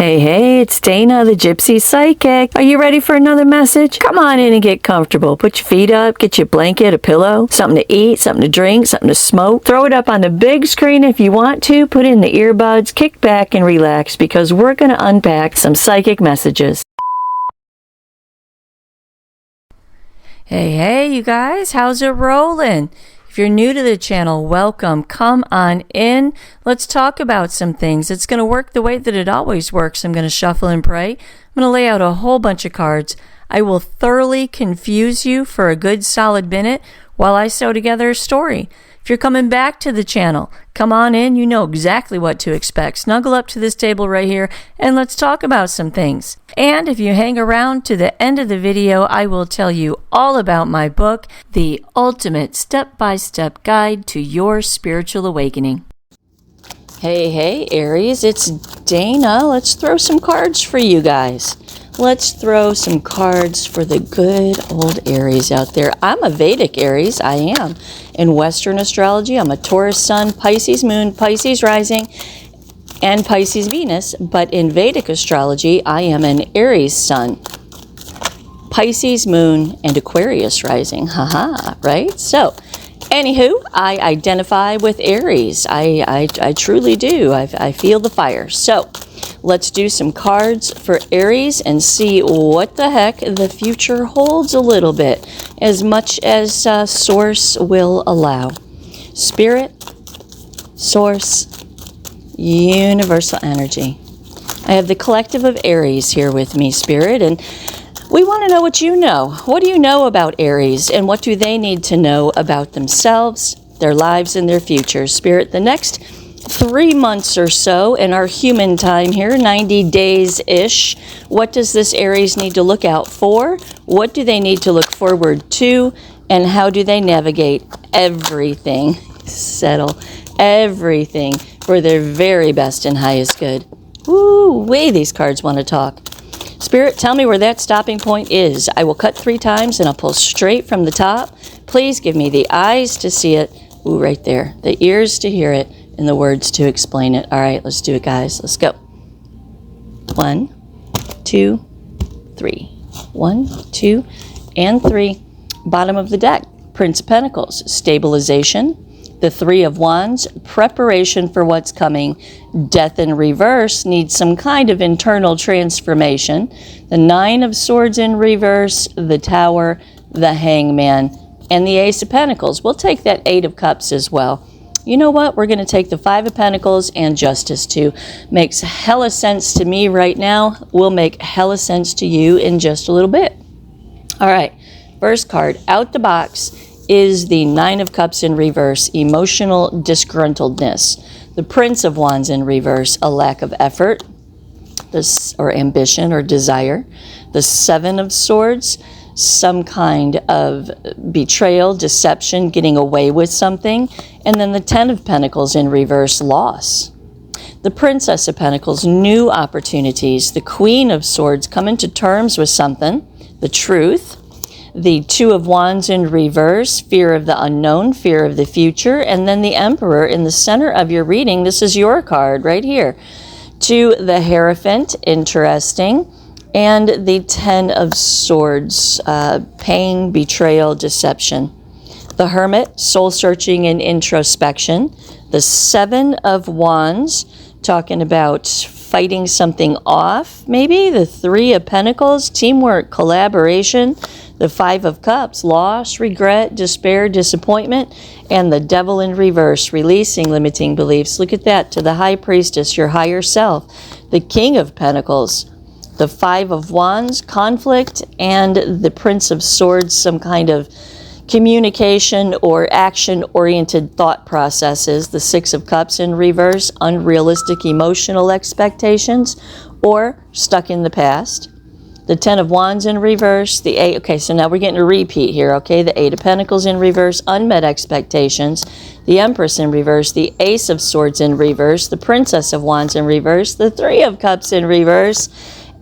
Hey, it's Dana, the Gypsy Psychic. Are you ready for another message? Come on in and get comfortable. Put your feet up, get your blanket, a pillow, something to eat, something to drink, something to smoke. Throw it up on the big screen if you want to. Put in the earbuds, kick back and relax because we're going to unpack some psychic messages. Hey, you guys, how's it rolling? If you're new to the channel, welcome. Come on in. Let's talk about some things. It's going to work the way that it always works. I'm going to shuffle and pray. I'm going to lay out a whole bunch of cards. I will thoroughly confuse you for a good solid minute while I sew together a story. If you're coming back to the channel, come on in. You know exactly what to expect. Snuggle up to this table right here and let's talk about some things. And if you hang around to the end of the video, I will tell you all about my book, The Ultimate Step-by-Step Guide to Your Spiritual Awakening. Hey, Aries, it's Dana. Let's throw some cards for you guys. Let's throw some cards for the good old Aries out there. I'm a Vedic Aries, I am. In Western astrology, I'm a Taurus Sun, Pisces Moon, Pisces Rising, and Pisces Venus. But in Vedic astrology, I am an Aries Sun, Pisces Moon, and Aquarius Rising. Haha, right? So, anywho, I identify with Aries. I truly do. I feel the fire. So, let's do some cards for Aries and see what the heck the future holds a little bit, as much as Source will allow. Spirit, Source, Universal Energy. I have the collective of Aries here with me, Spirit, and we want to know what you know. What do you know about Aries, and what do they need to know about themselves, their lives, and their future? Spirit, the next 3 months or so in our human time here, 90 days-ish, what does this Aries need to look out for? What do they need to look forward to? And how do they navigate everything, settle everything for their very best and highest good? Woo-wee, these cards want to talk. Spirit, tell me where that stopping point is. I will cut 3 times and I'll pull straight from the top. Please give me the eyes to see it. Ooh, right there. The ears to hear it. And the words to explain it. All right, let's do it, guys. Let's go. 1, 2, 3. 1, 2, and 3. Bottom of the deck, Prince of Pentacles, stabilization. The 3 of Wands, preparation for what's coming. Death in reverse needs some kind of internal transformation. The 9 of Swords in reverse, the Tower, the Hangman, and the Ace of Pentacles. We'll take that 8 of Cups as well. You know what? We're going to take the 5 of Pentacles and Justice too. Makes hella sense to me right now. Will make hella sense to you in just a little bit. All right. First card out the box is the 9 of Cups in reverse, emotional disgruntledness. The Prince of Wands in reverse, a lack of effort, or ambition or desire. The 7 of Swords, some kind of betrayal, deception, getting away with something. And then the 10 of Pentacles in reverse, loss. The Princess of Pentacles, new opportunities. The Queen of Swords, coming to terms with something, the truth. The 2 of Wands in reverse, fear of the unknown, fear of the future. And then the Emperor in the center of your reading. This is your card right here. 2, the Hierophant, interesting. And the 10 of Swords, pain, betrayal, deception. The Hermit, soul-searching and introspection. The 7 of Wands, talking about fighting something off, maybe. The 3 of Pentacles, teamwork, collaboration. The 5 of Cups, loss, regret, despair, disappointment. And the Devil in reverse, releasing limiting beliefs. Look at that, to the High Priestess, your higher self. The King of Pentacles, the 5 of Wands, conflict, and the Prince of Swords, some kind of communication or action-oriented thought processes. The 6 of Cups in reverse, unrealistic emotional expectations, or stuck in the past. The 10 of Wands in reverse, the 8, okay, so now we're getting a repeat here, okay? The 8 of Pentacles in reverse, unmet expectations. The Empress in reverse, the Ace of Swords in reverse, the Princess of Wands in reverse, the 3 of Cups in reverse,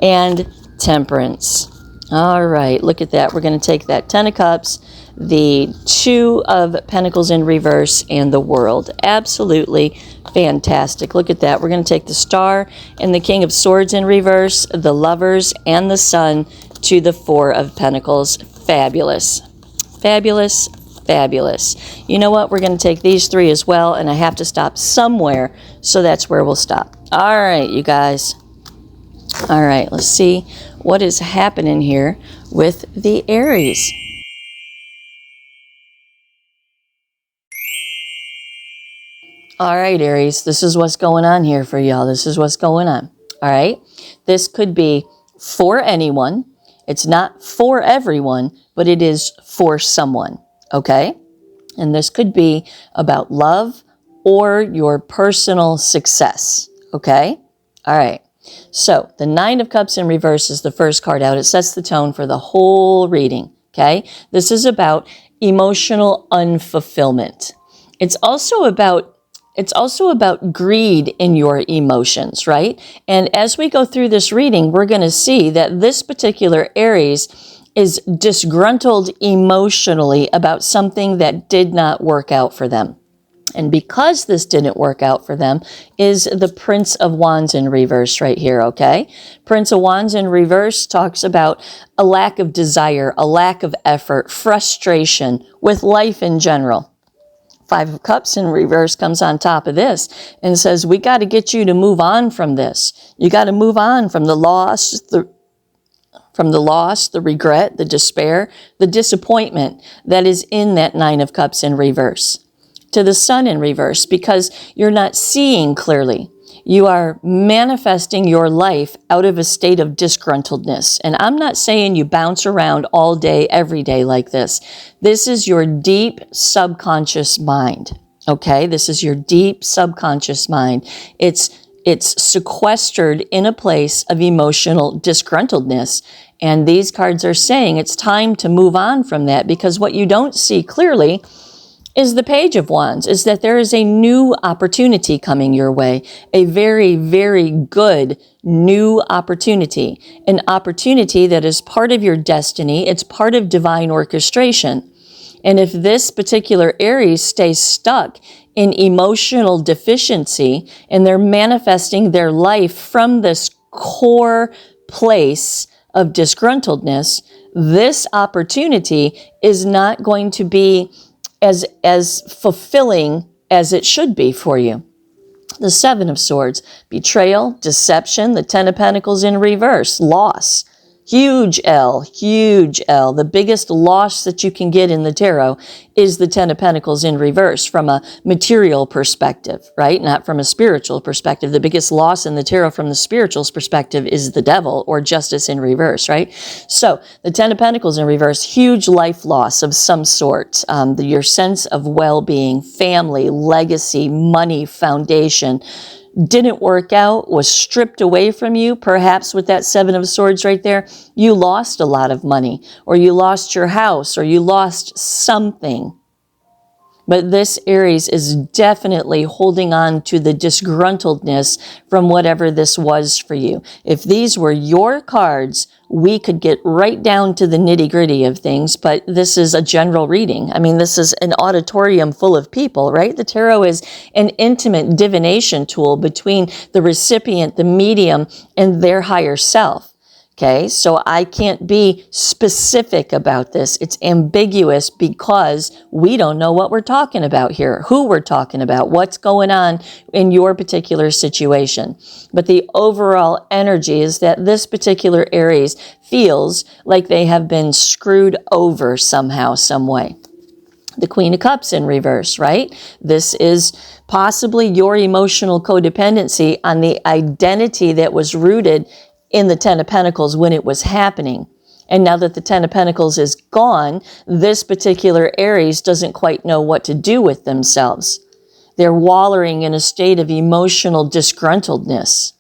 and Temperance. All right, look at that. We're going to take that 10 of Cups, the 2 of Pentacles in reverse, and the World. Absolutely Fantastic. Look at that. We're going to take the Star and the King of Swords in reverse, the Lovers and the Sun to the Four of Pentacles. Fabulous. Fabulous. Fabulous. You know what? We're going to take these three as well, and I have to stop somewhere, so that's where we'll stop. All right, you guys. All right, let's see what is happening here with the Aries. All right, Aries, this is what's going on here for y'all. This is what's going on. All right. This could be for anyone. It's not for everyone, but it is for someone. Okay. And this could be about love or your personal success. Okay. All right. So the Nine of Cups in reverse is the first card out. It sets the tone for the whole reading. Okay. This is about emotional unfulfillment. It's also about greed in your emotions, right? And as we go through this reading, we're going to see that this particular Aries is disgruntled emotionally about something that did not work out for them. And because this didn't work out for them is the Prince of Wands in reverse right here, okay? Prince of Wands in reverse talks about a lack of desire, a lack of effort, frustration with life in general. Five of Cups in reverse comes on top of this and says, we got to get you to move on from this. You got to move on from the loss, the regret, the despair, the disappointment that is in that Nine of Cups in reverse. To the Sun in reverse, because you're not seeing clearly. You are manifesting your life out of a state of disgruntledness. And I'm not saying you bounce around all day, every day like this. This is your deep subconscious mind. Okay? This is your deep subconscious mind. It's sequestered in a place of emotional disgruntledness. And these cards are saying it's time to move on from that, because what you don't see clearly is the Page of Wands, is that there is a new opportunity coming your way, a very, very good new opportunity, an opportunity that is part of your destiny. It's part of divine orchestration. And if this particular Aries stays stuck in emotional deficiency and they're manifesting their life from this core place of disgruntledness, this opportunity is not going to be as fulfilling as it should be for you. The Seven of Swords, betrayal, deception, the Ten of Pentacles in reverse, loss. Huge L, huge L. The biggest loss that you can get in the tarot is the Ten of Pentacles in reverse from a material perspective, right? Not from a spiritual perspective. The biggest loss in the tarot from the spiritual perspective is the devil, or justice in reverse, right? So the Ten of Pentacles in reverse, huge life loss of some sort. Your sense of well-being, family, legacy, money, foundation, didn't work out, was stripped away from you. Perhaps with that Seven of Swords right there, you lost a lot of money, or you lost your house, or you lost something. But this Aries is definitely holding on to the disgruntledness from whatever this was for you. If these were your cards, we could get right down to the nitty-gritty of things, but this is a general reading. I mean, this is an auditorium full of people, right? The tarot is an intimate divination tool between the recipient, the medium, and their higher self. Okay, so I can't be specific about this. It's ambiguous because we don't know what we're talking about here, who we're talking about, what's going on in your particular situation. But the overall energy is that this particular Aries feels like they have been screwed over somehow, some way. The Queen of Cups in reverse, right? This is possibly your emotional codependency on the identity that was rooted in the Ten of Pentacles when it was happening. And now that the Ten of Pentacles is gone, this particular Aries doesn't quite know what to do with themselves. They're wallowing in a state of emotional disgruntledness.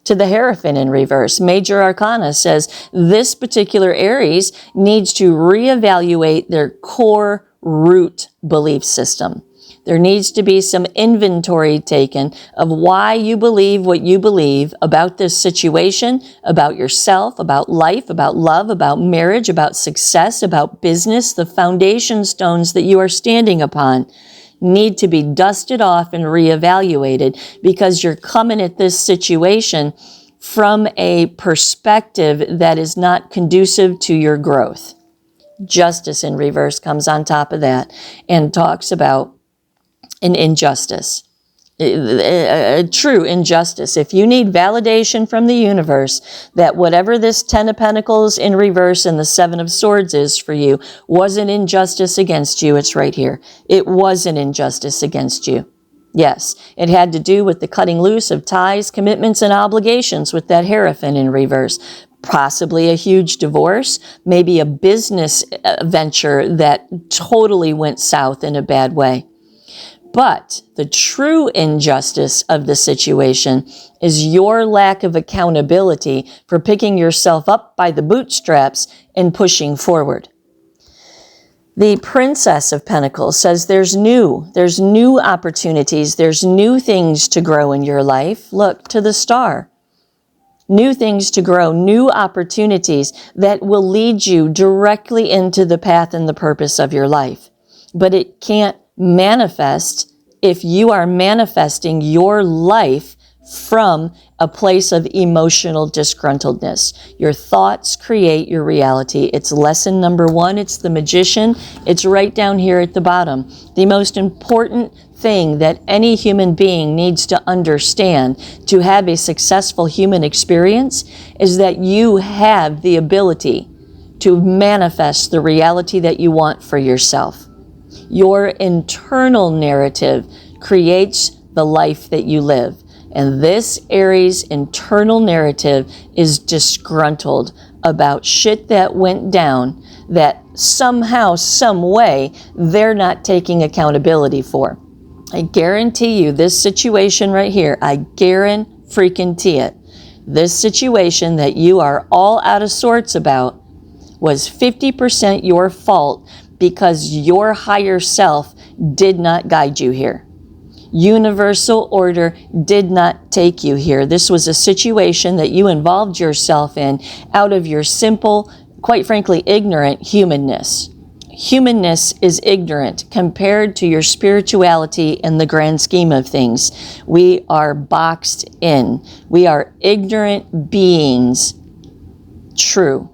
To the Hierophant in reverse, Major Arcana says this particular Aries needs to reevaluate their core root belief system. There needs to be some inventory taken of why you believe what you believe about this situation, about yourself, about life, about love, about marriage, about success, about business, the foundation stones that you are standing upon. need to be dusted off and reevaluated, because you're coming at this situation from a perspective that is not conducive to your growth. Justice in reverse comes on top of that and talks about an injustice, a true injustice. If you need validation from the universe that whatever this 10 of Pentacles in reverse and the 7 of Swords is for you was an injustice against you, it's right here. It was an injustice against you. Yes, it had to do with the cutting loose of ties, commitments, and obligations with that Hierophant in reverse. Possibly a huge divorce, maybe a business venture that totally went south in a bad way. But the true injustice of the situation is your lack of accountability for picking yourself up by the bootstraps and pushing forward. The Princess of Pentacles says there's new opportunities, there's new things to grow in your life. Look to the star. New things to grow, new opportunities that will lead you directly into the path and the purpose of your life. But it can't manifest if you are manifesting your life from a place of emotional disgruntledness. Your thoughts create your reality. It's lesson number 1. It's the Magician. It's right down here at the bottom. The most important thing that any human being needs to understand to have a successful human experience is that you have the ability to manifest the reality that you want for yourself. Your internal narrative creates the life that you live. And this Aries internal narrative is disgruntled about shit that went down that somehow, some way, they're not taking accountability for. I guarantee you this situation right here, I guarantee it. This situation that you are all out of sorts about was 50% your fault because your higher self did not guide you here. Universal order did not take you here. This was a situation that you involved yourself in out of your simple, quite frankly, ignorant humanness. Humanness is ignorant compared to your spirituality in the grand scheme of things. We are boxed in. We are ignorant beings. True.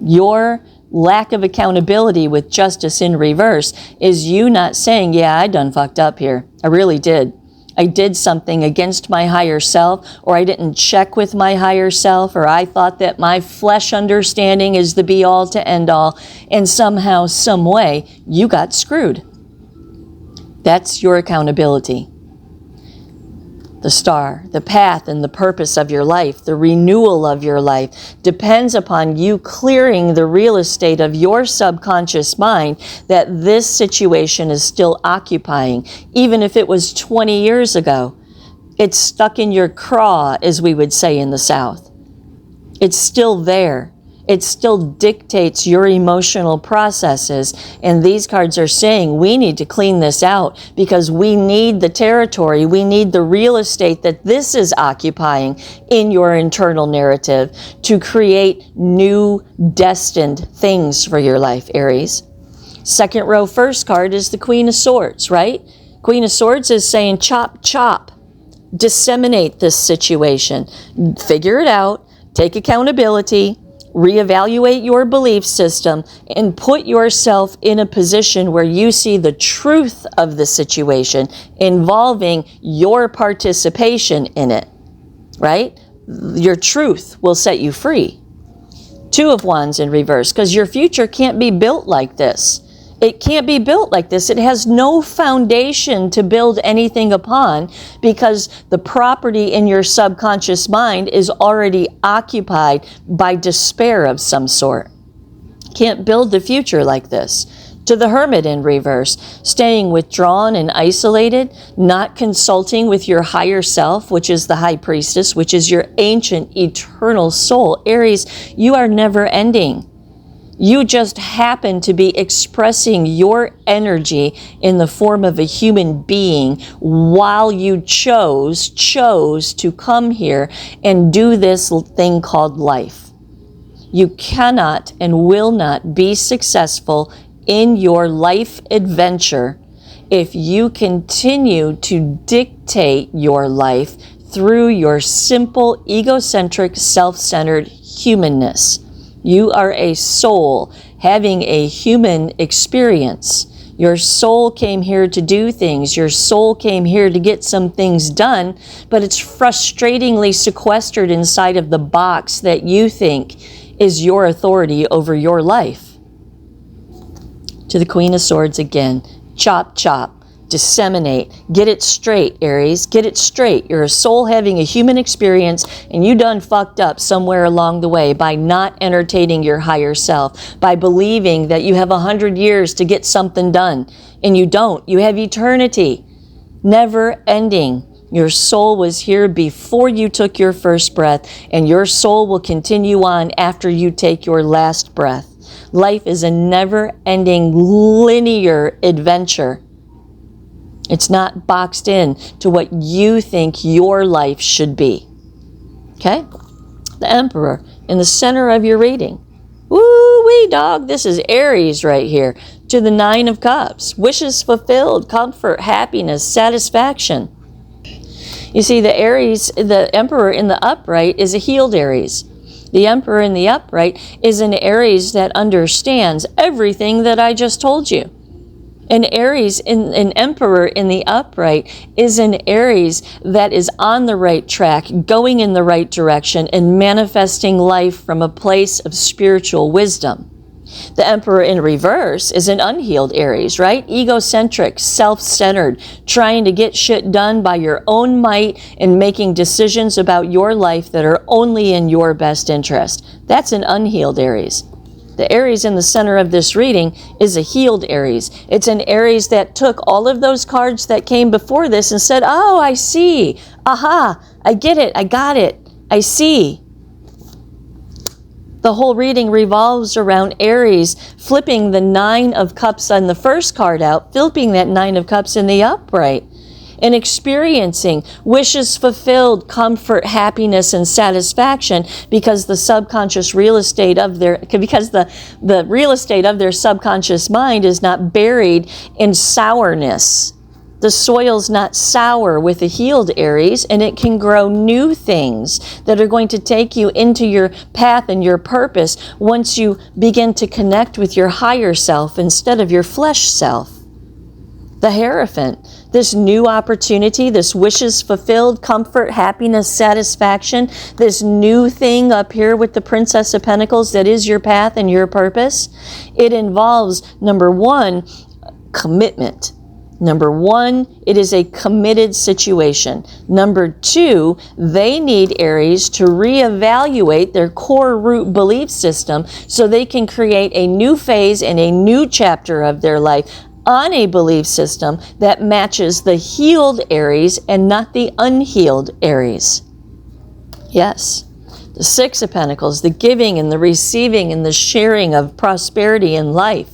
Your lack of accountability with justice in reverse is you not saying, yeah, I done fucked up here. I really did. I did something against my higher self, or I didn't check with my higher self, or I thought that my flesh understanding is the be all to end all, and somehow, some way, you got screwed. That's your accountability. The star, the path and the purpose of your life, the renewal of your life depends upon you clearing the real estate of your subconscious mind that this situation is still occupying. Even if it was 20 years ago, it's stuck in your craw, as we would say in the South. It's still there. It still dictates your emotional processes. And these cards are saying we need to clean this out because we need the territory. We need the real estate that this is occupying in your internal narrative to create new destined things for your life, Aries. Second row, first card is the Queen of Swords, right? Queen of Swords is saying chop, chop. Disseminate this situation. Figure it out. Take accountability. Reevaluate your belief system and put yourself in a position where you see the truth of the situation involving your participation in it, right? Your truth will set you free. 2 of Wands in reverse, because your future can't be built like this. It can't be built like this. It has no foundation to build anything upon because the property in your subconscious mind is already occupied by despair of some sort. Can't build the future like this. To the Hermit in reverse, staying withdrawn and isolated, not consulting with your higher self, which is the High Priestess, which is your ancient eternal soul. Aries, you are never ending. You just happen to be expressing your energy in the form of a human being while you chose to come here and do this thing called life. You cannot and will not be successful in your life adventure if you continue to dictate your life through your simple, egocentric, self-centered humanness. You are a soul having a human experience. Your soul came here to do things. Your soul came here to get some things done, but it's frustratingly sequestered inside of the box that you think is your authority over your life. To the Queen of Swords again. Chop, chop. Disseminate. Get it straight, Aries. Get it straight. You're a soul having a human experience, and you done fucked up somewhere along the way by not entertaining your higher self, by believing that you have 100 years to get something done, and you don't. You have eternity. Never ending. Your soul was here before you took your first breath, and your soul will continue on after you take your last breath. Life is a never-ending linear adventure. It's not boxed in to what you think your life should be. Okay? The Emperor in the center of your reading. Woo-wee, dog. This is Aries right here. To the Nine of Cups. Wishes fulfilled, comfort, happiness, satisfaction. You see, the Aries, the Emperor in the upright is a healed Aries. The Emperor in the upright is an Aries that understands everything that I just told you. An Aries, an Emperor in the upright is an Aries that is on the right track, going in the right direction, and manifesting life from a place of spiritual wisdom. The Emperor in reverse is an unhealed Aries, right? Egocentric, self-centered, trying to get shit done by your own might and making decisions about your life that are only in your best interest. That's an unhealed Aries. The Aries in the center of this reading is a healed Aries. It's an Aries that took all of those cards that came before this and said, oh, I see. Aha, I get it. I got it. I see. The whole reading revolves around Aries flipping the Nine of Cups on the first card out, flipping that Nine of Cups in the upright, and experiencing wishes fulfilled, comfort, happiness, and satisfaction because the subconscious real estate of their, because the real estate of their subconscious mind is not buried in sourness. The soil's not sour with a healed Aries, and it can grow new things that are going to take you into your path and your purpose once you begin to connect with your higher self instead of your flesh self. The Hierophant, this new opportunity, this wishes fulfilled, comfort, happiness, satisfaction, this new thing up here with the Princess of Pentacles that is your path and your purpose, it involves, number one, commitment. Number one, it is a committed situation. Number two, they need Aries to reevaluate their core root belief system so they can create a new phase and a new chapter of their life on a belief system that matches the healed Aries and not the unhealed Aries. Yes, the Six of Pentacles, the giving and the receiving and the sharing of prosperity in life.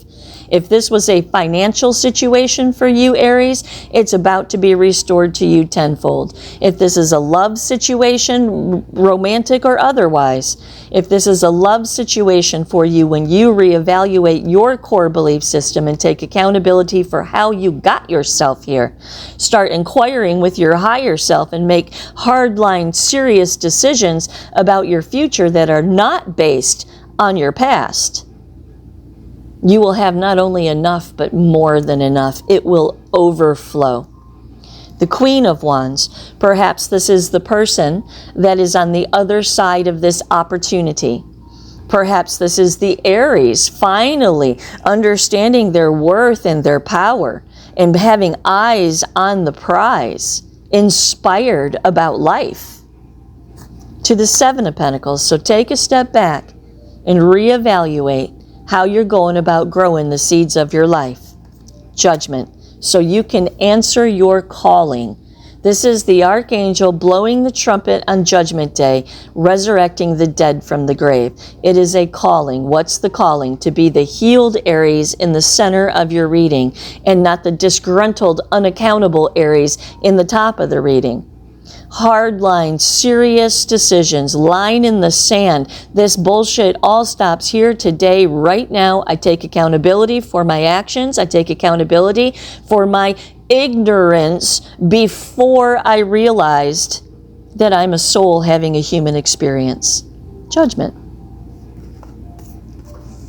If this was a financial situation for you, Aries, it's about to be restored to you tenfold. If this is a love situation, romantic or otherwise, if this is a love situation for you when you reevaluate your core belief system and take accountability for how you got yourself here, start inquiring with your higher self and make hardline, serious decisions about your future that are not based on your past, you will have not only enough, but more than enough. It will overflow. The Queen of Wands, perhaps this is the person that is on the other side of this opportunity. Perhaps this is the Aries finally understanding their worth and their power and having eyes on the prize, inspired about life. To the Seven of Pentacles, so take a step back and reevaluate how you're going about growing the seeds of your life. Judgment, so you can answer your calling. This is the Archangel blowing the trumpet on Judgment Day, resurrecting the dead from the grave. It is a calling. What's the calling? To be the healed Aries in the center of your reading, and not the disgruntled, unaccountable Aries in the top of the reading. hard lines, serious decisions, line in the sand. This bullshit all stops here today, right now. I take accountability for my actions. I take accountability for my ignorance before I realized that I'm a soul having a human experience. Judgment.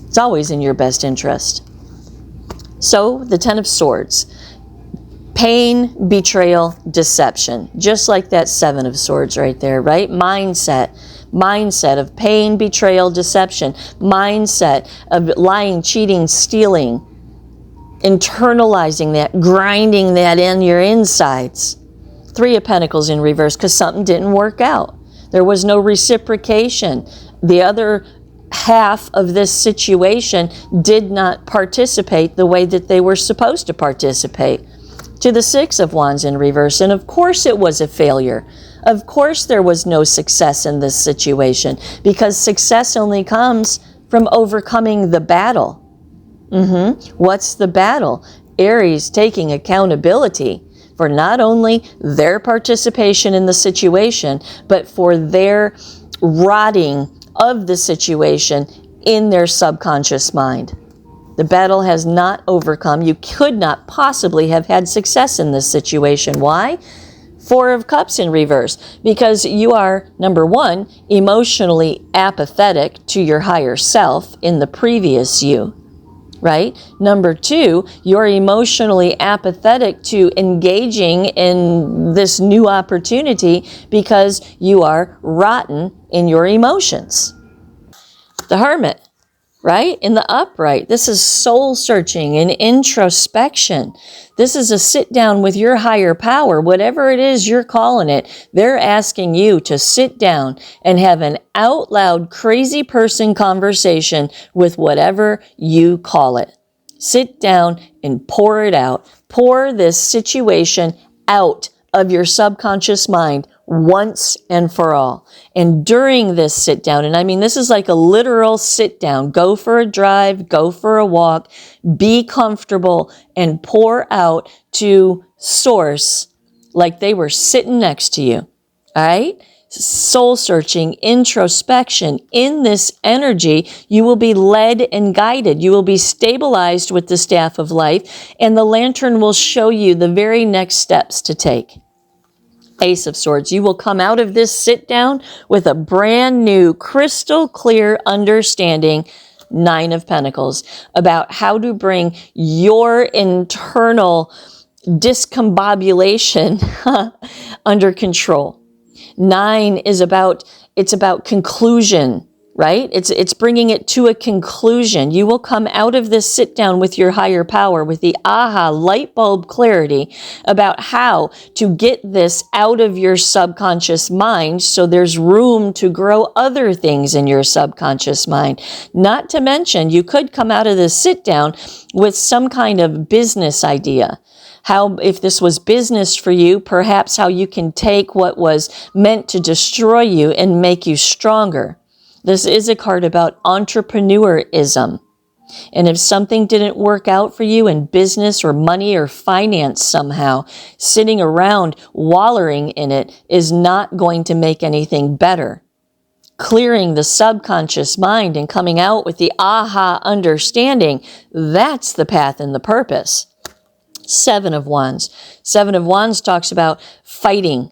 It's always in your best interest. So, the Ten of Swords. Pain, betrayal, deception. Just like that Seven of Swords right there, right? Mindset. Mindset of pain, betrayal, deception. Mindset of lying, cheating, stealing. Internalizing that, grinding that in your insides. Three of Pentacles in reverse because something didn't work out. There was no reciprocation. The other half of this situation did not participate the way that they were supposed to participate. To the Six of Wands in reverse, and of course it was a failure. Of course there was no success in this situation, because success only comes from overcoming the battle. What's the battle? Aries taking accountability for not only their participation in the situation, but for their rotting of the situation in their subconscious mind. The battle has not overcome. You could not possibly have had success in this situation. Why? Four of Cups in reverse. Because you are, number one, emotionally apathetic to your higher self in the previous you. Right? Number two, you're emotionally apathetic to engaging in this new opportunity because you are rotten in your emotions. The Hermit, right? In the upright, this is soul searching and introspection. This is a sit down with your higher power, whatever it is you're calling it. They're asking you to sit down and have an out loud crazy person conversation with whatever you call it. Sit down and pour it out. Pour this situation out of your subconscious mind once and for all. And during this sit down, and I mean, this is like a literal sit down, go for a drive, go for a walk, be comfortable, and pour out to Source like they were sitting next to you. All right? Soul searching, introspection. In this energy, you will be led and guided. You will be stabilized with the staff of life, and the lantern will show you the very next steps to take. Ace of Swords. You will come out of this sit down with a brand new crystal clear understanding, Nine of Pentacles, about how to bring your internal discombobulation under control. Nine is about conclusion, right? It's bringing it to a conclusion. You will come out of this sit down with your higher power, with the aha light bulb clarity about how to get this out of your subconscious mind so there's room to grow other things in your subconscious mind. Not to mention, you could come out of this sit down with some kind of business idea. How, if this was business for you, perhaps how you can take what was meant to destroy you and make you stronger. This is a card about entrepreneurism. And if something didn't work out for you in business or money or finance somehow, sitting around wallowing in it is not going to make anything better. Clearing the subconscious mind and coming out with the aha understanding, that's the path and the purpose. Seven of Wands. Seven of Wands talks about fighting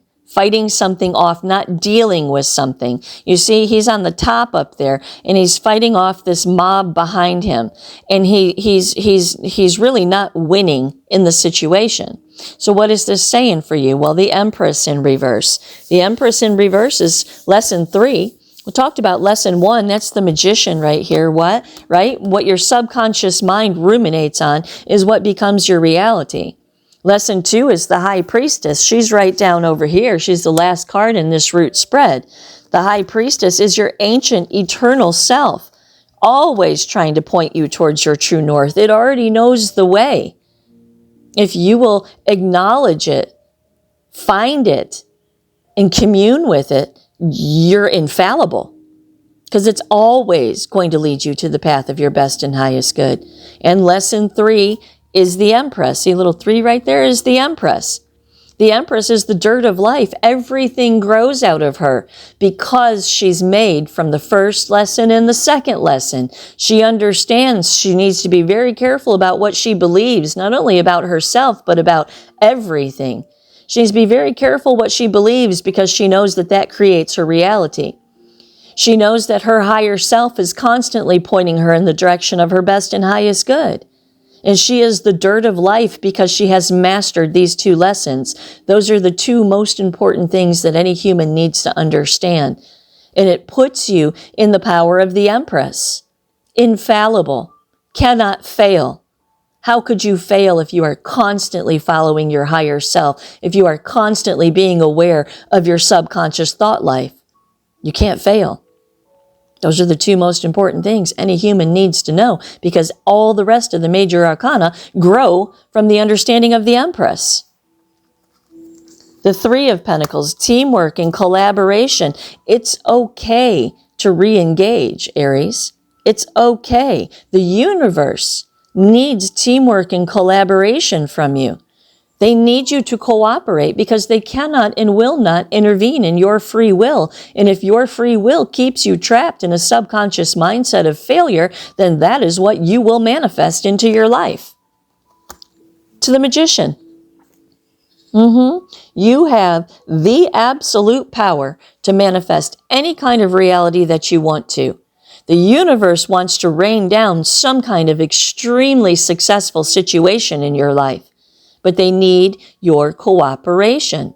something off, not dealing with something. You see, he's on the top up there, and he's fighting off this mob behind him, and he's really not winning in the situation. So what is this saying for you? Well, the Empress in reverse. The Empress in reverse is lesson 3. We talked about lesson 1. That's the Magician right here. What? Right? What your subconscious mind ruminates on is what becomes your reality. Lesson 2 is the High Priestess. She's right down over here. She's the last card in this root spread. The High Priestess is your ancient, eternal self, always trying to point you towards your true north. It already knows the way. If you will acknowledge it, find it, and commune with it, you're infallible. Because it's always going to lead you to the path of your best and highest good. And lesson 3 is the Empress. See, little 3 right there is the Empress. The Empress is the dirt of life. Everything grows out of her because she's made from the first lesson and the second lesson. She understands she needs to be very careful about what she believes, not only about herself, but about everything. She needs to be very careful what she believes because she knows that that creates her reality. She knows that her higher self is constantly pointing her in the direction of her best and highest good. And she is the dirt of life because she has mastered these two lessons. Those are the two most important things that any human needs to understand. And it puts you in the power of the Empress. Infallible. Cannot fail. How could you fail if you are constantly following your higher self, if you are constantly being aware of your subconscious thought life? You can't fail. Those are the two most important things any human needs to know, because all the rest of the major arcana grow from the understanding of the Empress. The Three of Pentacles, teamwork and collaboration. It's okay to re-engage, Aries. It's okay. The universe needs teamwork and collaboration from you. They need you to cooperate because they cannot and will not intervene in your free will. And if your free will keeps you trapped in a subconscious mindset of failure, then that is what you will manifest into your life. To the Magician. You have the absolute power to manifest any kind of reality that you want to. The universe wants to rain down some kind of extremely successful situation in your life, but they need your cooperation.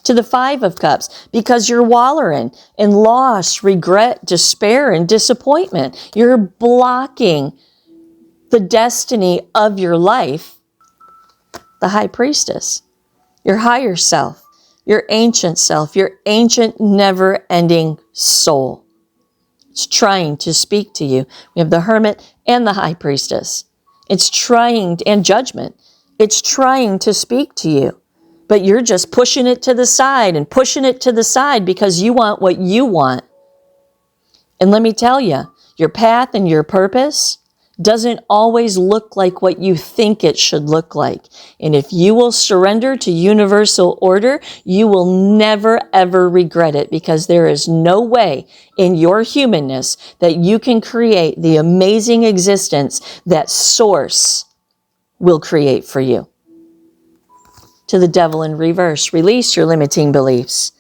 To the Five of Cups, because you're wallowing in loss, regret, despair, and disappointment. You're blocking the destiny of your life. The High Priestess, your higher self, your ancient self, your ancient never-ending soul. It's trying to speak to you. We have the Hermit and the High Priestess. It's trying, and Judgment. It's trying to speak to you, but you're just pushing it to the side and pushing it to the side because you want what you want. And let me tell you, your path and your purpose doesn't always look like what you think it should look like. And if you will surrender to universal order, you will never, ever regret it, because there is no way in your humanness that you can create the amazing existence that Source will create for you. To the Devil in reverse, release your limiting beliefs.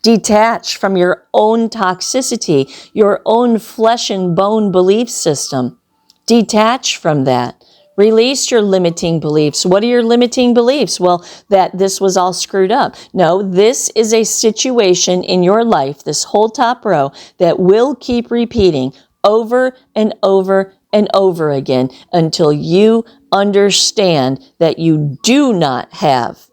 Detach from your own toxicity, your own flesh and bone belief system. Detach from that. Release your limiting beliefs. What are your limiting beliefs? Well, that this was all screwed up. No, this is a situation in your life, this whole top row, that will keep repeating over and over and over again until you understand that you do not have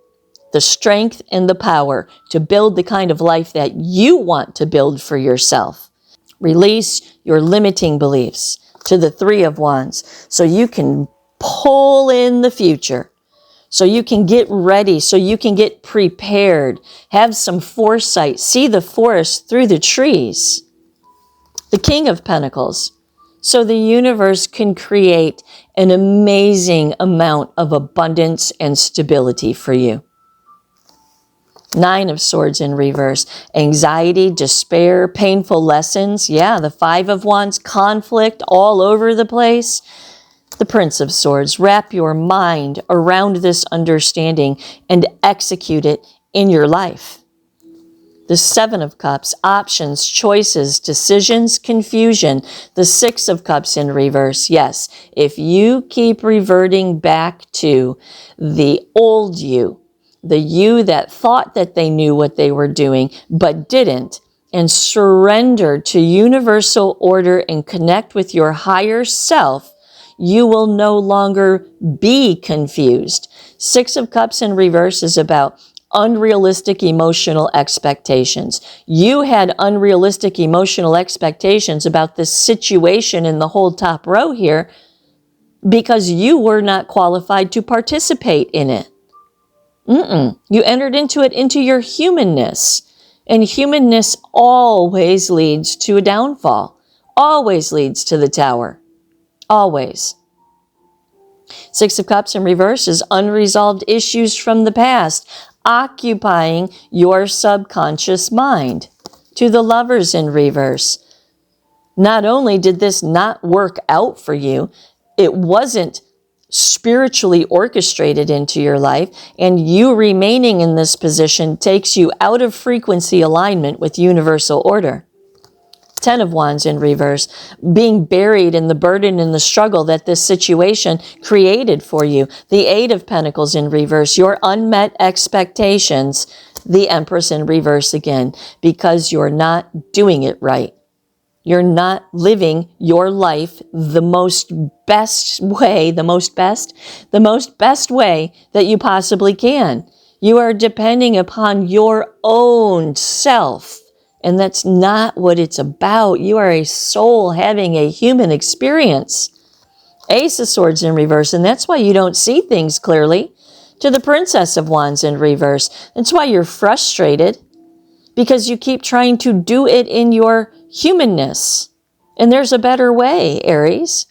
the strength and the power to build the kind of life that you want to build for yourself. Release your limiting beliefs. To the Three of Wands, so you can pull in the future, so you can get ready, so you can get prepared, have some foresight, see the forest through the trees. The King of Pentacles, so the universe can create an amazing amount of abundance and stability for you. Nine of Swords in reverse, anxiety, despair, painful lessons. Yeah, the Five of Wands, conflict all over the place. The Prince of Swords, wrap your mind around this understanding and execute it in your life. The Seven of Cups, options, choices, decisions, confusion. The Six of Cups in reverse. Yes, if you keep reverting back to the old you, the you that thought that they knew what they were doing but didn't, and surrender to universal order and connect with your higher self, you will no longer be confused. Six of Cups in reverse is about unrealistic emotional expectations. You had unrealistic emotional expectations about this situation in the whole top row here because you were not qualified to participate in it. You entered into it, into your humanness. And humanness always leads to a downfall. Always leads to the tower. Always. Six of Cups in reverse is unresolved issues from the past, occupying your subconscious mind. To the Lovers in reverse, not only did this not work out for you, it wasn't spiritually orchestrated into your life, and you remaining in this position takes you out of frequency alignment with universal order. Ten of Wands in reverse, being buried in the burden and the struggle that this situation created for you. The Eight of Pentacles in reverse, your unmet expectations. The Empress in reverse again, because you're not doing it right. You're not living your life the most best way that you possibly can. You are depending upon your own self. And that's not what it's about. You are a soul having a human experience. Ace of Swords in reverse, and that's why you don't see things clearly. To the Princess of Wands in reverse, that's why you're frustrated, because you keep trying to do it in your humanness. And there's a better way, Aries.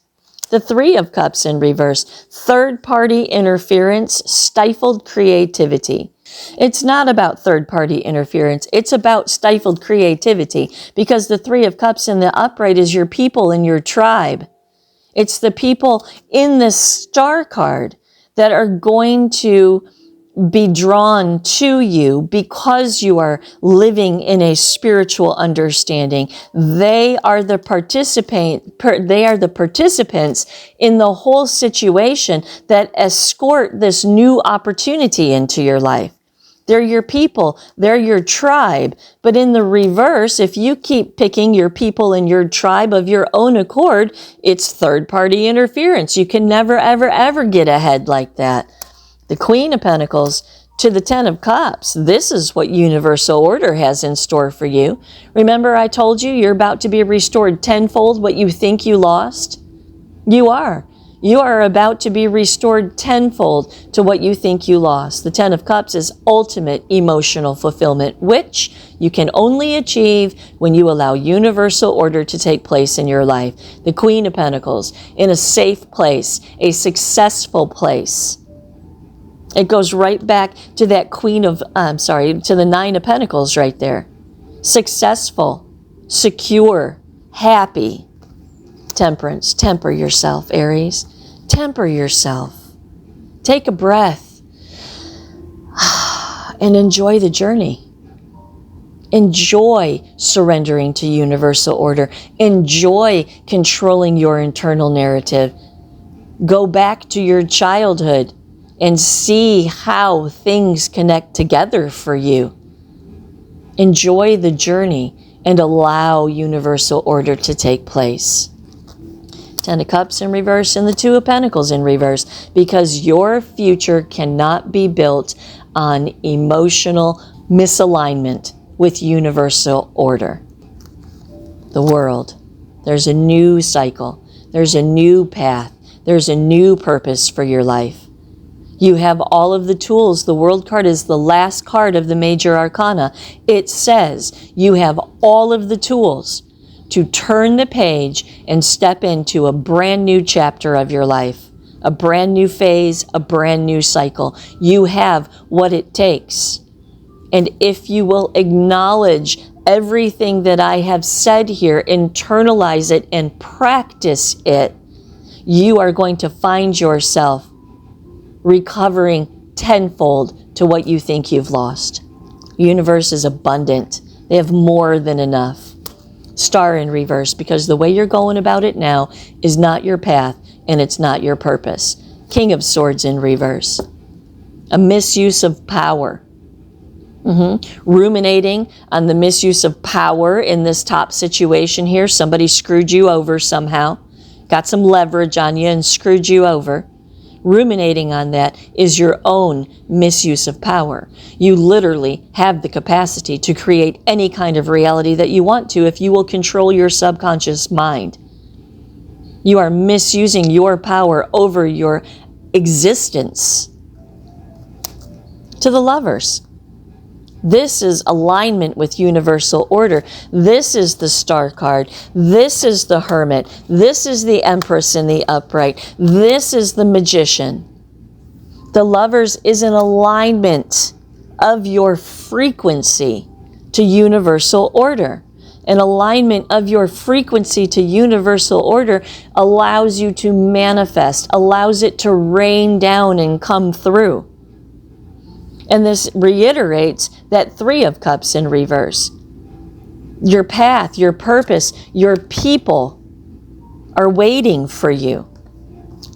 The Three of Cups in reverse, third-party interference, stifled creativity. It's not about third-party interference. It's about stifled creativity, because the Three of Cups in the upright is your people and your tribe. It's the people in this star card that are going to be drawn to you because you are living in a spiritual understanding. They are the participants in the whole situation that escort this new opportunity into your life. They're your people. They're your tribe. But in the reverse, if you keep picking your people and your tribe of your own accord, it's third-party interference. You can never, ever, ever get ahead like that. The Queen of Pentacles to the Ten of Cups. This is what universal order has in store for you. Remember I told you you're about to be restored tenfold what you think you lost? You are. You are about to be restored tenfold to what you think you lost. The Ten of Cups is ultimate emotional fulfillment, which you can only achieve when you allow universal order to take place in your life. The Queen of Pentacles, in a safe place, a successful place. It goes right back to that to the Nine of Pentacles right there. Successful, secure, happy. Temperance. Temper yourself, Aries. Temper yourself. Take a breath and enjoy the journey. Enjoy surrendering to universal order. Enjoy controlling your internal narrative. Go back to your childhood and see how things connect together for you. Enjoy the journey and allow universal order to take place. Ten of Cups in reverse and the Two of Pentacles in reverse, because your future cannot be built on emotional misalignment with universal order. The world. There's a new cycle. There's a new path. There's a new purpose for your life. You have all of the tools. The World card is the last card of the major arcana. It says you have all of the tools to turn the page and step into a brand new chapter of your life, a brand new phase, a brand new cycle. You have what it takes. And if you will acknowledge everything that I have said here, internalize it and practice it, you are going to find yourself recovering tenfold to what you think you've lost. Universe is abundant. They have more than enough. Star in reverse, because the way you're going about it now is not your path and it's not your purpose. King of Swords in reverse. A misuse of power. Ruminating on the misuse of power in this top situation here. Somebody screwed you over somehow. Got some leverage on you and screwed you over. Ruminating on that is your own misuse of power. You literally have the capacity to create any kind of reality that you want to if you will control your subconscious mind. You are misusing your power over your existence. To the Lovers. This is alignment with universal order. This is the Star card. This is the Hermit. This is the Empress in the upright. This is the Magician. The Lovers is an alignment of your frequency to universal order. An alignment of your frequency to universal order allows you to manifest, allows it to rain down and come through. And this reiterates that Three of Cups in reverse. Your path, your purpose, your people are waiting for you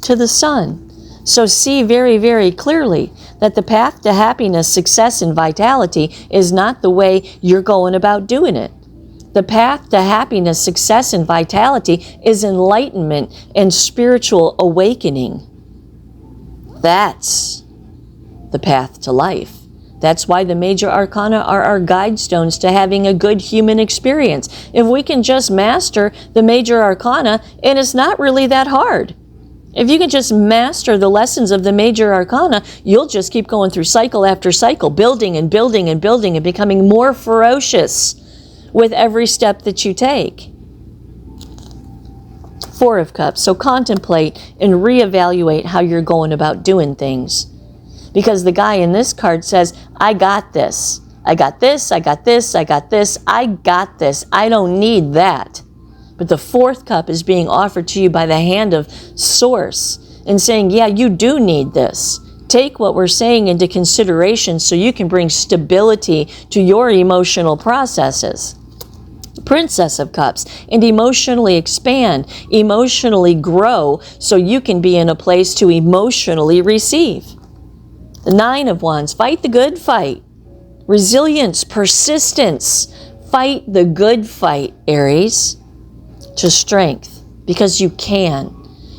to the Sun. So see very, very clearly that the path to happiness, success, and vitality is not the way you're going about doing it. The path to happiness, success, and vitality is enlightenment and spiritual awakening. That's the path to life. That's why the major arcana are our guide stones to having a good human experience. If we can just master the major arcana, and it's not really that hard. If you can just master the lessons of the major arcana, you'll just keep going through cycle after cycle, building and building and building and becoming more ferocious with every step that you take. Four of Cups. So contemplate and reevaluate how you're going about doing things. Because the guy in this card says, I got this. I got this, I got this, I got this, I got this. I don't need that. But the fourth cup is being offered to you by the hand of Source and saying, yeah, you do need this. Take what we're saying into consideration so you can bring stability to your emotional processes. Princess of Cups, and emotionally expand, emotionally grow so you can be in a place to emotionally receive. The Nine of Wands, fight the good fight. Resilience, persistence, fight the good fight, Aries. To strength, because you can.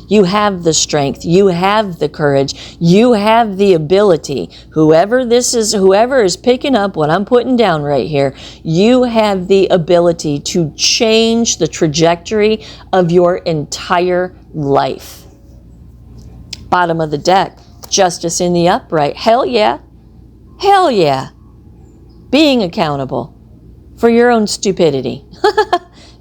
You have the strength. You have the courage. You have the ability. Whoever is picking up what I'm putting down right here, you have the ability to change the trajectory of your entire life. Bottom of the deck, Justice in the upright. Hell yeah. Hell yeah. Being accountable for your own stupidity.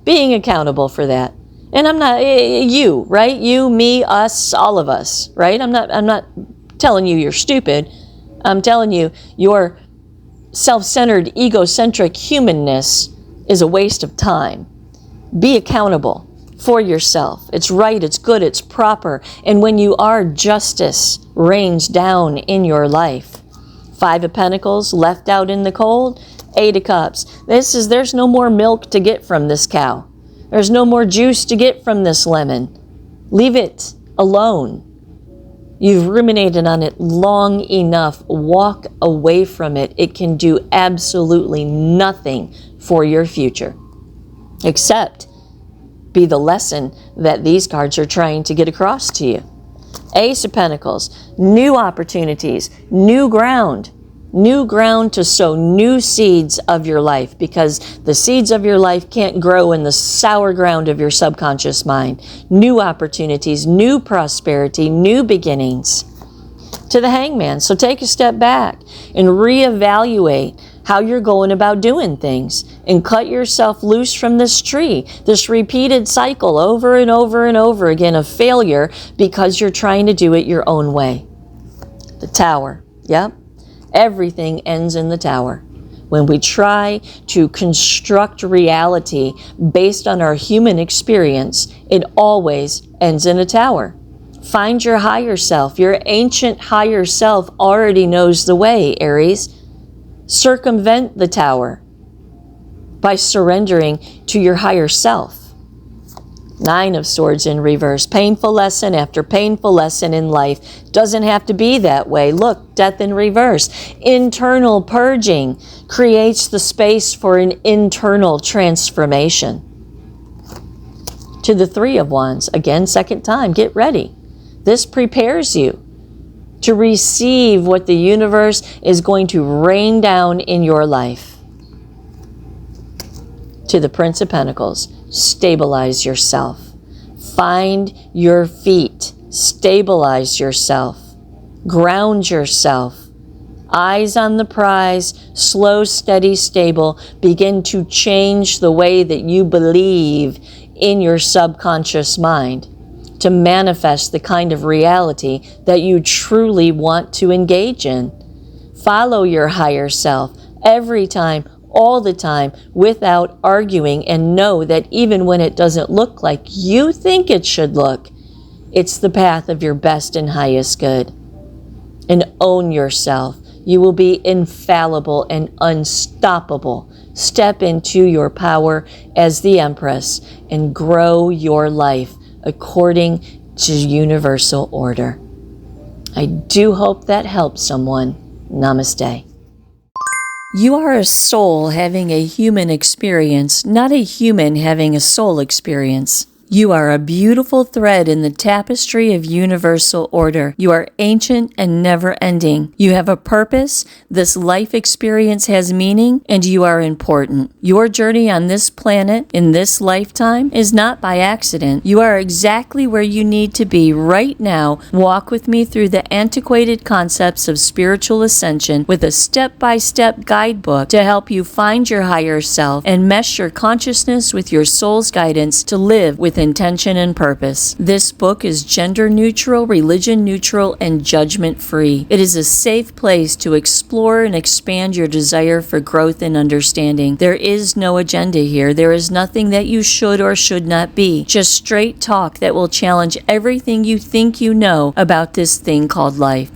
Being accountable for that. And I'm not, you, right? You, me, us, all of us, right? I'm not telling you you're stupid. I'm telling you your self-centered, egocentric humanness is a waste of time. Be accountable for yourself. It's right, it's good, it's proper. And when you are, justice rains down in your life. Five of Pentacles, left out in the cold. Eight of Cups. There's no more milk to get from this cow. There's no more juice to get from this lemon. Leave it alone. You've ruminated on it long enough. Walk away from it. It can do absolutely nothing for your future, except be the lesson that these cards are trying to get across to you. Ace of Pentacles, new opportunities, new ground to sow new seeds of your life, because the seeds of your life can't grow in the sour ground of your subconscious mind. New opportunities, new prosperity, new beginnings. To the Hangman. So take a step back and reevaluate how you're going about doing things, and cut yourself loose from this tree, this repeated cycle over and over and over again of failure because you're trying to do it your own way. The Tower. Yep. Everything ends in the Tower. When we try to construct reality based on our human experience, it always ends in a tower. Find your higher self. Your ancient higher self already knows the way, Aries. Circumvent the tower by surrendering to your higher self. Nine of Swords in reverse. Painful lesson after painful lesson in life. Doesn't have to be that way. Look, Death in reverse. Internal purging creates the space for an internal transformation. To the Three of Wands. Again, second time. Get ready. This prepares you to receive what the universe is going to rain down in your life. To the Prince of Pentacles, stabilize yourself. Find your feet. Stabilize yourself. Ground yourself. Eyes on the prize, slow, steady, stable. Begin to change the way that you believe in your subconscious mind to manifest the kind of reality that you truly want to engage in. Follow your higher self every time, all the time, without arguing, and know that even when it doesn't look like you think it should look, it's the path of your best and highest good. And own yourself. You will be infallible and unstoppable. Step into your power as the Empress and grow your life according to universal order. I do hope that helps someone. Namaste. You are a soul having a human experience, not a human having a soul experience. You are a beautiful thread in the tapestry of universal order. You are ancient and never-ending. You have a purpose, this life experience has meaning, and you are important. Your journey on this planet, in this lifetime, is not by accident. You are exactly where you need to be right now. Walk with me through the antiquated concepts of spiritual ascension with a step-by-step guidebook to help you find your higher self and mesh your consciousness with your soul's guidance to live with intention and purpose. This book is gender neutral, religion neutral, and judgment free. It is a safe place to explore and expand your desire for growth and understanding. There is no agenda here. There is nothing that you should or should not be. Just straight talk that will challenge everything you think you know about this thing called life.